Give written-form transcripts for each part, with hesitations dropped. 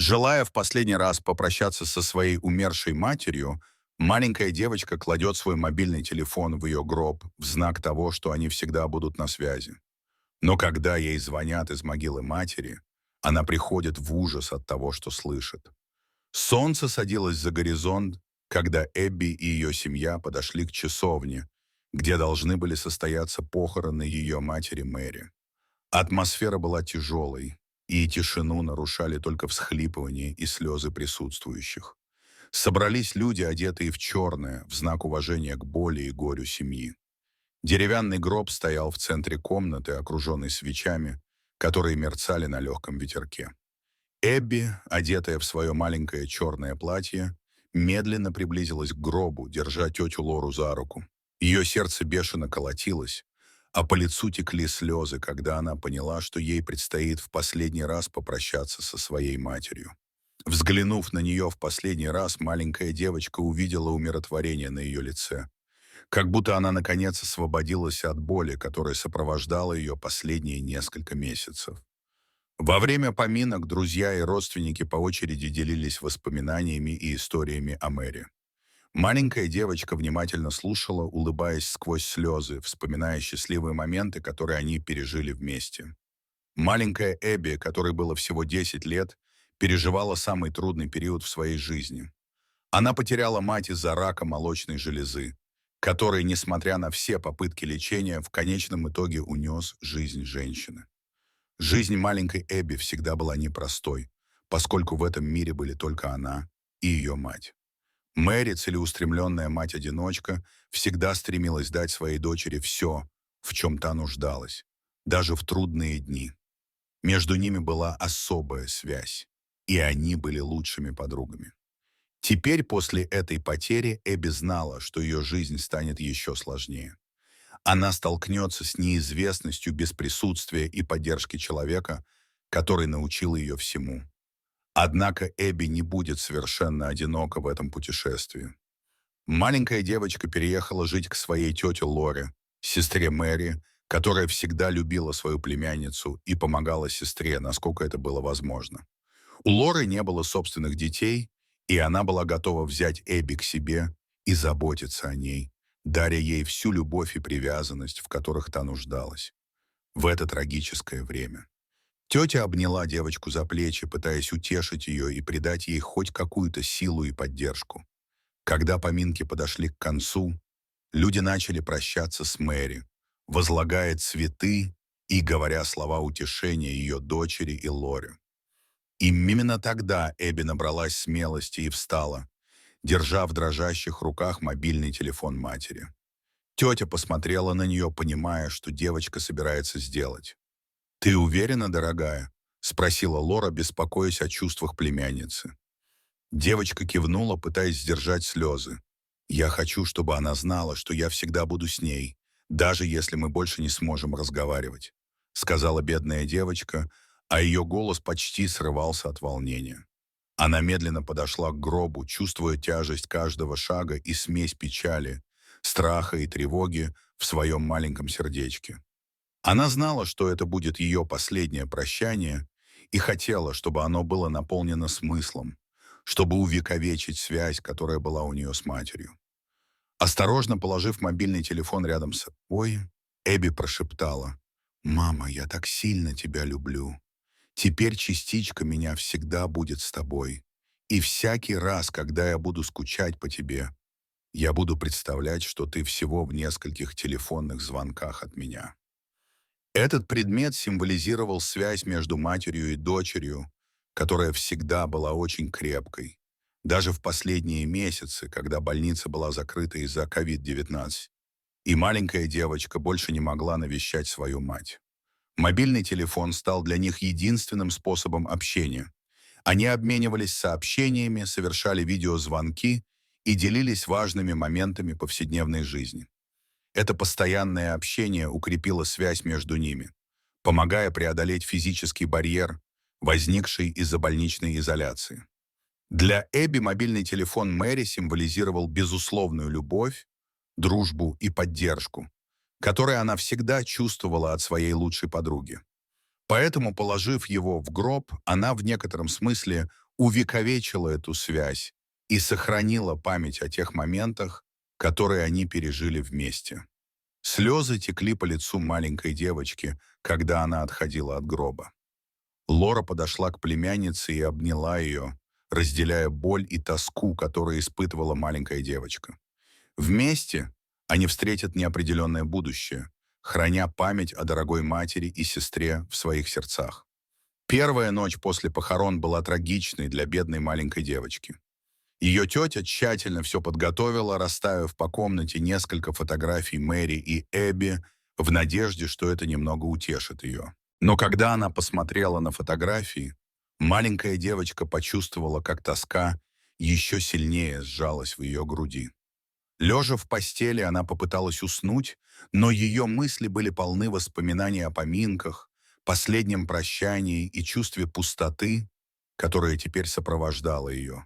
Желая в последний раз попрощаться со своей умершей матерью, маленькая девочка кладет свой мобильный телефон в ее гроб в знак того, что они всегда будут на связи. Но когда ей звонят из могилы матери, она приходит в ужас от того, что слышит. Солнце садилось за горизонт, когда Эбби и ее семья подошли к часовне, где должны были состояться похороны ее матери Мэри. Атмосфера была тяжелой, и тишину нарушали только всхлипывания и слезы присутствующих. Собрались люди, одетые в черное, в знак уважения к боли и горю семьи. Деревянный гроб стоял в центре комнаты, окруженный свечами, которые мерцали на легком ветерке. Эбби, одетая в свое маленькое черное платье, медленно приблизилась к гробу, держа тетю Лору за руку. Ее сердце бешено колотилось, а по лицу текли слезы, когда она поняла, что ей предстоит в последний раз попрощаться со своей матерью. Взглянув на нее в последний раз, маленькая девочка увидела умиротворение на ее лице, как будто она наконец освободилась от боли, которая сопровождала ее последние несколько месяцев. Во время поминок друзья и родственники по очереди делились воспоминаниями и историями о Мэри. Маленькая девочка внимательно слушала, улыбаясь сквозь слезы, вспоминая счастливые моменты, которые они пережили вместе. Маленькая Эбби, которой было всего 10 лет, переживала самый трудный период в своей жизни. Она потеряла мать из-за рака молочной железы, который, несмотря на все попытки лечения, в конечном итоге унес жизнь женщины. Жизнь маленькой Эбби всегда была непростой, поскольку в этом мире были только она и ее мать. Мэри, целеустремленная мать-одиночка, всегда стремилась дать своей дочери все, в чем та нуждалась, даже в трудные дни. Между ними была особая связь, и они были лучшими подругами. Теперь, после этой потери, Эбби знала, что ее жизнь станет еще сложнее. Она столкнется с неизвестностью без присутствия и поддержки человека, который научил ее всему. Однако Эбби не будет совершенно одинока в этом путешествии. Маленькая девочка переехала жить к своей тете Лоре, сестре Мэри, которая всегда любила свою племянницу и помогала сестре, насколько это было возможно. У Лоры не было собственных детей, и она была готова взять Эбби к себе и заботиться о ней, даря ей всю любовь и привязанность, в которых та нуждалась в это трагическое время. Тетя обняла девочку за плечи, пытаясь утешить ее и придать ей хоть какую-то силу и поддержку. Когда поминки подошли к концу, люди начали прощаться с Мэри, возлагая цветы и говоря слова утешения ее дочери и Лоре. И именно тогда Эбби набралась смелости и встала, держа в дрожащих руках мобильный телефон матери. Тетя посмотрела на нее, понимая, что девочка собирается сделать. «Ты уверена, дорогая?» — спросила Лора, беспокоясь о чувствах племянницы. Девочка кивнула, пытаясь сдержать слезы. «Я хочу, чтобы она знала, что я всегда буду с ней, даже если мы больше не сможем разговаривать», — сказала бедная девочка, а ее голос почти срывался от волнения. Она медленно подошла к гробу, чувствуя тяжесть каждого шага и смесь печали, страха и тревоги в своем маленьком сердечке. Она знала, что это будет ее последнее прощание, и хотела, чтобы оно было наполнено смыслом, чтобы увековечить связь, которая была у нее с матерью. Осторожно положив мобильный телефон рядом с собой, Эбби прошептала: «Мама, я так сильно тебя люблю. Теперь частичка меня всегда будет с тобой. И всякий раз, когда я буду скучать по тебе, я буду представлять, что ты всего в нескольких телефонных звонках от меня». Этот предмет символизировал связь между матерью и дочерью, которая всегда была очень крепкой. Даже в последние месяцы, когда больница была закрыта из-за COVID-19, и маленькая девочка больше не могла навещать свою мать. Мобильный телефон стал для них единственным способом общения. Они обменивались сообщениями, совершали видеозвонки и делились важными моментами повседневной жизни. Это постоянное общение укрепило связь между ними, помогая преодолеть физический барьер, возникший из-за больничной изоляции. Для Эбби мобильный телефон Мэри символизировал безусловную любовь, дружбу и поддержку, которые она всегда чувствовала от своей лучшей подруги. Поэтому, положив его в гроб, она в некотором смысле увековечила эту связь и сохранила память о тех моментах, которые они пережили вместе. Слезы текли по лицу маленькой девочки, когда она отходила от гроба. Лора подошла к племяннице и обняла ее, разделяя боль и тоску, которые испытывала маленькая девочка. Вместе они встретят неопределенное будущее, храня память о дорогой матери и сестре в своих сердцах. Первая ночь после похорон была трагичной для бедной маленькой девочки. Ее тетя тщательно все подготовила, расставив по комнате несколько фотографий Мэри и Эбби в надежде, что это немного утешит ее. Но когда она посмотрела на фотографии, маленькая девочка почувствовала, как тоска еще сильнее сжалась в ее груди. Лежа в постели, она попыталась уснуть, но ее мысли были полны воспоминаний о поминках, последнем прощании и чувстве пустоты, которое теперь сопровождало ее.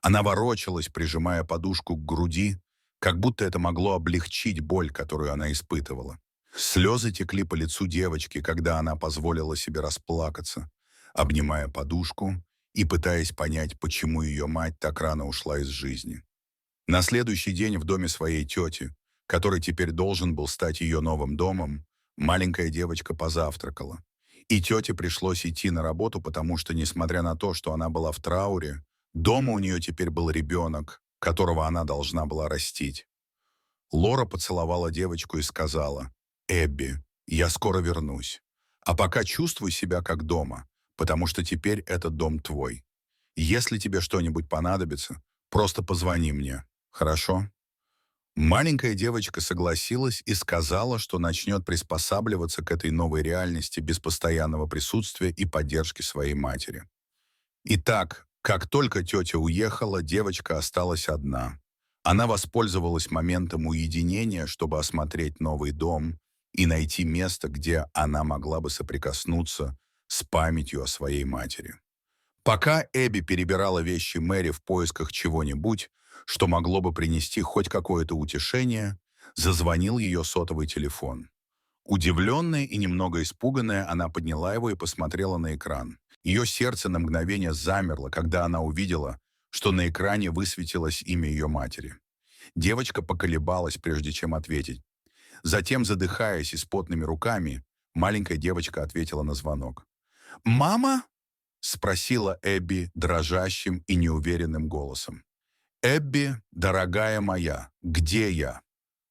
Она ворочалась, прижимая подушку к груди, как будто это могло облегчить боль, которую она испытывала. Слезы текли по лицу девочки, когда она позволила себе расплакаться, обнимая подушку и пытаясь понять, почему ее мать так рано ушла из жизни. На следующий день в доме своей тети, который теперь должен был стать ее новым домом, маленькая девочка позавтракала. И тете пришлось идти на работу, потому что, несмотря на то, что она была в трауре, дома у нее теперь был ребенок, которого она должна была растить. Лора поцеловала девочку и сказала: «Эбби, я скоро вернусь. А пока чувствуй себя как дома, потому что теперь этот дом твой. Если тебе что-нибудь понадобится, просто позвони мне, хорошо?» Маленькая девочка согласилась и сказала, что начнет приспосабливаться к этой новой реальности без постоянного присутствия и поддержки своей матери. Итак, как только тетя уехала, девочка осталась одна. Она воспользовалась моментом уединения, чтобы осмотреть новый дом и найти место, где она могла бы соприкоснуться с памятью о своей матери. Пока Эбби перебирала вещи Мэри в поисках чего-нибудь, что могло бы принести хоть какое-то утешение, зазвонил ее сотовый телефон. Удивленная и немного испуганная, она подняла его и посмотрела на экран. Ее сердце на мгновение замерло, когда она увидела, что на экране высветилось имя ее матери. Девочка поколебалась, прежде чем ответить. Затем, задыхаясь и с потными руками, маленькая девочка ответила на звонок. «Мама?» — спросила Эбби дрожащим и неуверенным голосом. «Эбби, дорогая моя, где я?»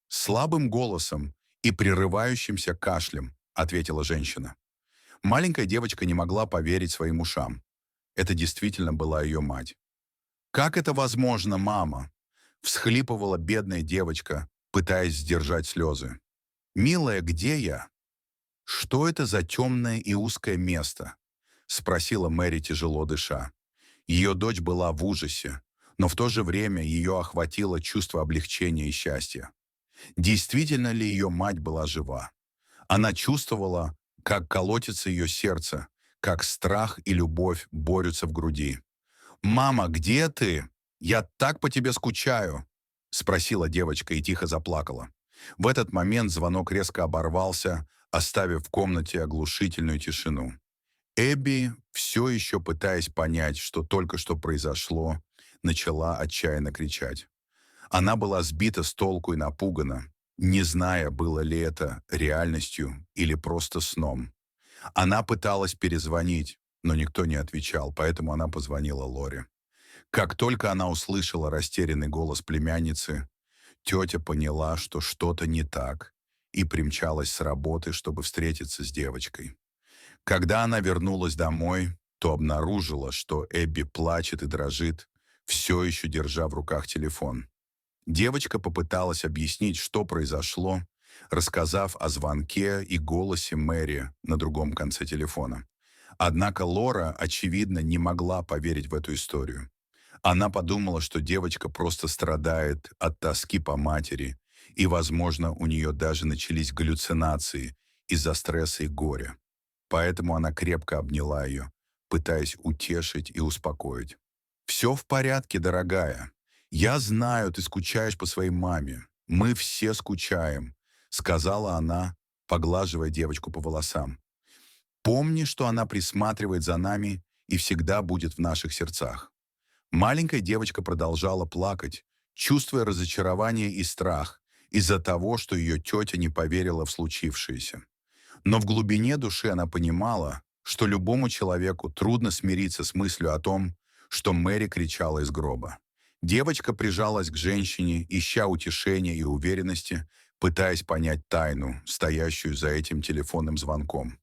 Слабым голосом и прерывающимся кашлем ответила женщина. Маленькая девочка не могла поверить своим ушам. Это действительно была ее мать. «Как это возможно, мама?» — всхлипывала бедная девочка, пытаясь сдержать слезы. «Милая, где я?» «Что это за темное и узкое место?» — спросила Мэри, тяжело дыша. Ее дочь была в ужасе, но в то же время ее охватило чувство облегчения и счастья. Действительно ли ее мать была жива? Она чувствовала, как колотится ее сердце, как страх и любовь борются в груди. «Мама, где ты? Я так по тебе скучаю!» — спросила девочка и тихо заплакала. В этот момент звонок резко оборвался, оставив в комнате оглушительную тишину. Эбби, все еще пытаясь понять, что только что произошло, начала отчаянно кричать. Она была сбита с толку и напугана, не зная, было ли это реальностью или просто сном. Она пыталась перезвонить, но никто не отвечал, поэтому она позвонила Лоре. Как только она услышала растерянный голос племянницы, тетя поняла, что что-то не так, и примчалась с работы, чтобы встретиться с девочкой. Когда она вернулась домой, то обнаружила, что Эбби плачет и дрожит, все еще держа в руках телефон. Девочка попыталась объяснить, что произошло, рассказав о звонке и голосе Мэри на другом конце телефона. Однако Лора, очевидно, не могла поверить в эту историю. Она подумала, что девочка просто страдает от тоски по матери, и, возможно, у нее даже начались галлюцинации из-за стресса и горя. Поэтому она крепко обняла ее, пытаясь утешить и успокоить. «Все в порядке, дорогая. Я знаю, ты скучаешь по своей маме. Мы все скучаем», — сказала она, поглаживая девочку по волосам. «Помни, что она присматривает за нами и всегда будет в наших сердцах. Маленькая девочка продолжала плакать, чувствуя разочарование и страх из-за того, что ее тетя не поверила в случившееся. Но в глубине души она понимала, что любому человеку трудно смириться с мыслью о том, что Мэри кричала из гроба. Девочка прижалась к женщине, ища утешения и уверенности, пытаясь понять тайну, стоящую за этим телефонным звонком.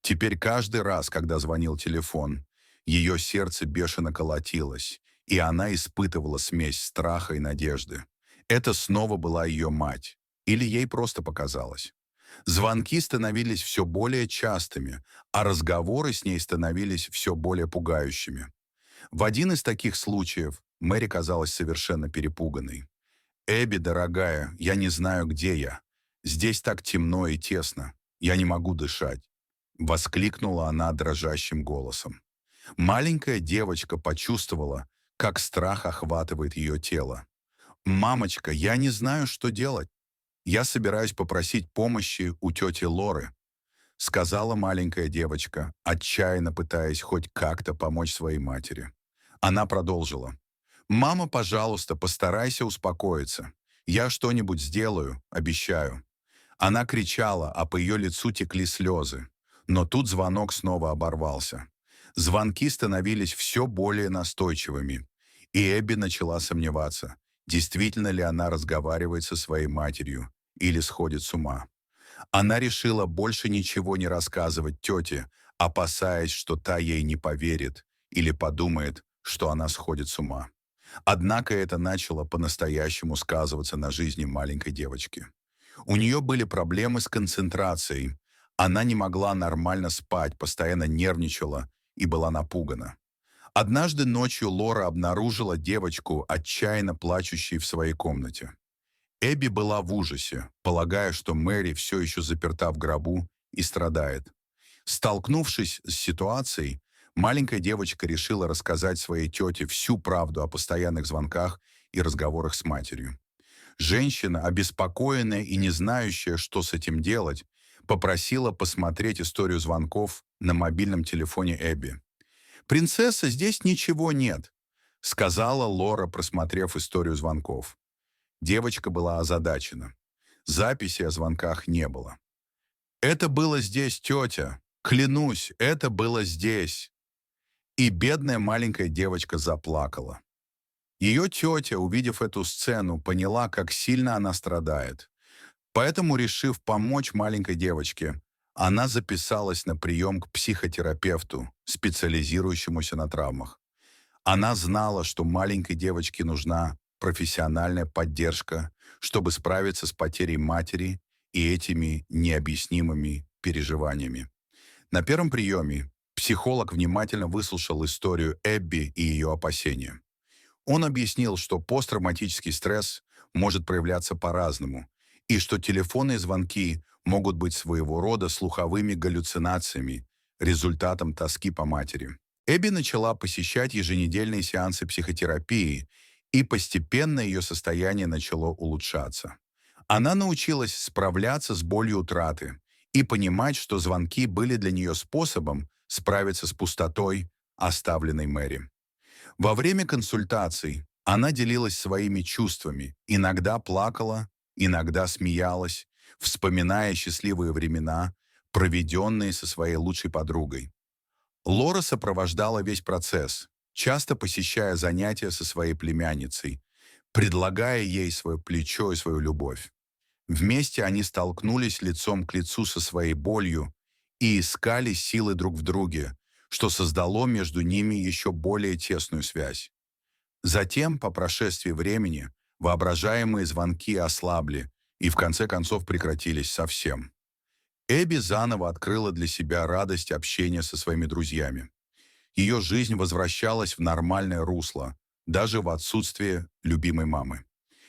Теперь каждый раз, когда звонил телефон, ее сердце бешено колотилось, и она испытывала смесь страха и надежды. Это снова была ее мать. Или ей просто показалось. Звонки становились все более частыми, а разговоры с ней становились все более пугающими. В один из таких случаев Мэри казалась совершенно перепуганной. «Эбби, дорогая, я не знаю, где я. Здесь так темно и тесно. Я не могу дышать», — воскликнула она дрожащим голосом. Маленькая девочка почувствовала, как страх охватывает ее тело. «Мамочка, я не знаю, что делать. Я собираюсь попросить помощи у тети Лоры», — сказала маленькая девочка, отчаянно пытаясь хоть как-то помочь своей матери. Она продолжила. «Мама, пожалуйста, постарайся успокоиться. Я что-нибудь сделаю, обещаю». Она кричала, а по ее лицу текли слезы. Но тут звонок снова оборвался. Звонки становились все более настойчивыми, и Эбби начала сомневаться, действительно ли она разговаривает со своей матерью или сходит с ума. Она решила больше ничего не рассказывать тете, опасаясь, что та ей не поверит или подумает, что она сходит с ума. Однако это начало по-настоящему сказываться на жизни маленькой девочки. У нее были проблемы с концентрацией. Она не могла нормально спать, постоянно нервничала и была напугана. Однажды ночью Лора обнаружила девочку, отчаянно плачущей в своей комнате. Эбби была в ужасе, полагая, что Мэри все еще заперта в гробу и страдает. Столкнувшись с ситуацией, маленькая девочка решила рассказать своей тете всю правду о постоянных звонках и разговорах с матерью. Женщина, обеспокоенная и не знающая, что с этим делать, попросила посмотреть историю звонков на мобильном телефоне Эбби. «Принцесса, здесь ничего нет», — сказала Лора, просмотрев историю звонков. Девочка была озадачена. Записи о звонках не было. «Это было здесь, тетя. Клянусь, это было здесь». И бедная маленькая девочка заплакала. Ее тетя, увидев эту сцену, поняла, как сильно она страдает. Поэтому, решив помочь маленькой девочке, она записалась на прием к психотерапевту, специализирующемуся на травмах. Она знала, что маленькой девочке нужна профессиональная поддержка, чтобы справиться с потерей матери и этими необъяснимыми переживаниями. На первом приеме психолог внимательно выслушал историю Эбби и ее опасения. Он объяснил, что посттравматический стресс может проявляться по-разному, и что телефонные звонки могут быть своего рода слуховыми галлюцинациями, результатом тоски по матери. Эбби начала посещать еженедельные сеансы психотерапии, и постепенно ее состояние начало улучшаться. Она научилась справляться с болью утраты и понимать, что звонки были для нее способом справиться с пустотой, оставленной Мэри. Во время консультаций она делилась своими чувствами, иногда плакала, иногда смеялась, вспоминая счастливые времена, проведенные со своей лучшей подругой. Лора сопровождала весь процесс, часто посещая занятия со своей племянницей, предлагая ей свое плечо и свою любовь. Вместе они столкнулись лицом к лицу со своей болью и искали силы друг в друге, что создало между ними еще более тесную связь. Затем, по прошествии времени, воображаемые звонки ослабли и в конце концов прекратились совсем. Эбби заново открыла для себя радость общения со своими друзьями. Ее жизнь возвращалась в нормальное русло, даже в отсутствие любимой мамы.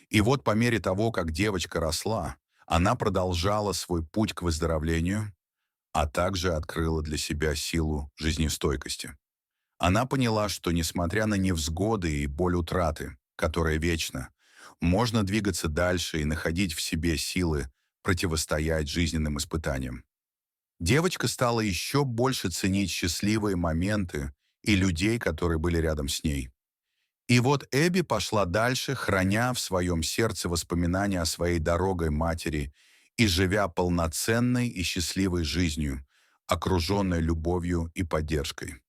И вот по мере того, как девочка росла, она продолжала свой путь к выздоровлению, а также открыла для себя силу жизнестойкости. Она поняла, что, несмотря на невзгоды и боль утраты, которая вечна, можно двигаться дальше и находить в себе силы противостоять жизненным испытаниям. Девочка стала еще больше ценить счастливые моменты и людей, которые были рядом с ней. И вот Эбби пошла дальше, храня в своем сердце воспоминания о своей дорогой матери и живя полноценной и счастливой жизнью, окруженной любовью и поддержкой.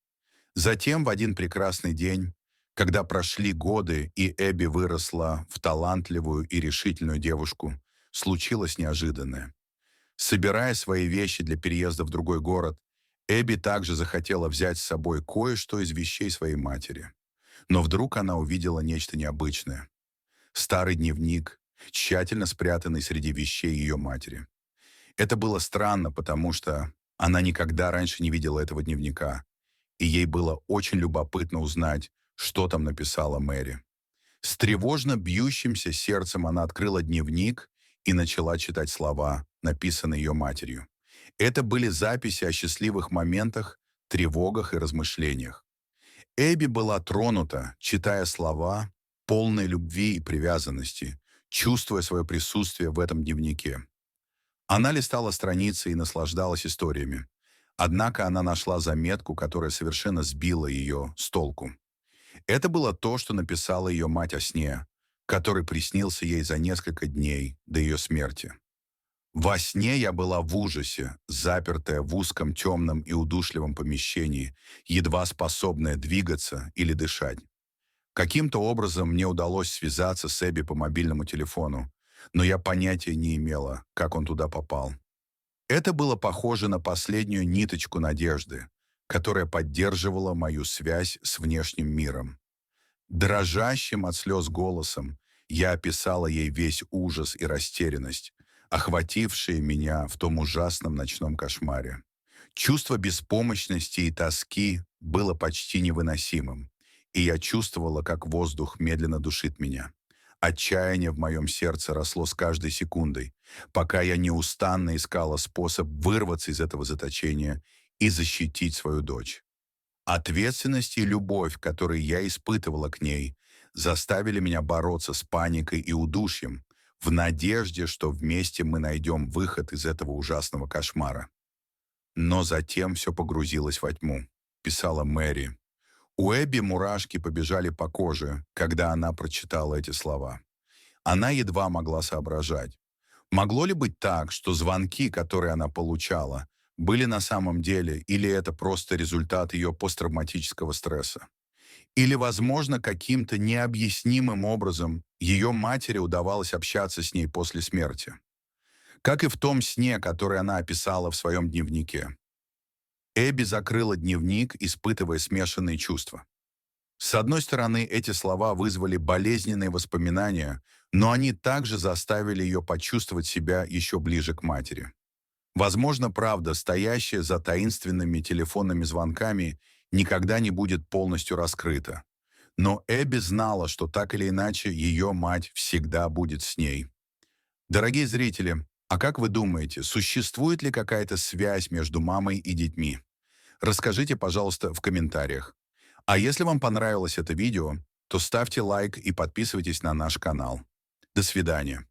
Затем в один прекрасный день, когда прошли годы и Эбби выросла в талантливую и решительную девушку, случилось неожиданное. Собирая свои вещи для переезда в другой город, Эбби также захотела взять с собой кое-что из вещей своей матери. Но вдруг она увидела нечто необычное. Старый дневник, тщательно спрятанный среди вещей ее матери. Это было странно, потому что она никогда раньше не видела этого дневника, и ей было очень любопытно узнать, что там написала Мэри. С тревожно бьющимся сердцем она открыла дневник и начала читать слова, написанные ее матерью. Это были записи о счастливых моментах, тревогах и размышлениях. Эбби была тронута, читая слова, полные любви и привязанности, чувствуя свое присутствие в этом дневнике. Она листала страницы и наслаждалась историями. Однако она нашла заметку, которая совершенно сбила ее с толку. Это было то, что написала ее мать о сне, который приснился ей за несколько дней до ее смерти. Во сне я была в ужасе, запертая в узком, темном и удушливом помещении, едва способная двигаться или дышать. Каким-то образом мне удалось связаться с Эбби по мобильному телефону, но я понятия не имела, как он туда попал. Это было похоже на последнюю ниточку надежды, которая поддерживала мою связь с внешним миром. Дрожащим от слез голосом я описала ей весь ужас и растерянность, охватившие меня в том ужасном ночном кошмаре. Чувство беспомощности и тоски было почти невыносимым, и я чувствовала, как воздух медленно душит меня. Отчаяние в моем сердце росло с каждой секундой, пока я неустанно искала способ вырваться из этого заточения и защитить свою дочь. Ответственность и любовь, которые я испытывала к ней, заставили меня бороться с паникой и удушьем, в надежде, что вместе мы найдем выход из этого ужасного кошмара. Но затем все погрузилось во тьму, писала Мэри. У Эбби мурашки побежали по коже, когда она прочитала эти слова. Она едва могла соображать. Могло ли быть так, что звонки, которые она получала, были на самом деле, или это просто результат ее посттравматического стресса? Или, возможно, каким-то необъяснимым образом ее матери удавалось общаться с ней после смерти? Как и в том сне, который она описала в своем дневнике. Эбби закрыла дневник, испытывая смешанные чувства. С одной стороны, эти слова вызвали болезненные воспоминания, но они также заставили ее почувствовать себя еще ближе к матери. Возможно, правда, стоящая за таинственными телефонными звонками, никогда не будет полностью раскрыта. Но Эбби знала, что так или иначе ее мать всегда будет с ней. Дорогие зрители, а как вы думаете, существует ли какая-то связь между мамой и детьми? Расскажите, пожалуйста, в комментариях. А если вам понравилось это видео, то ставьте лайк и подписывайтесь на наш канал. До свидания.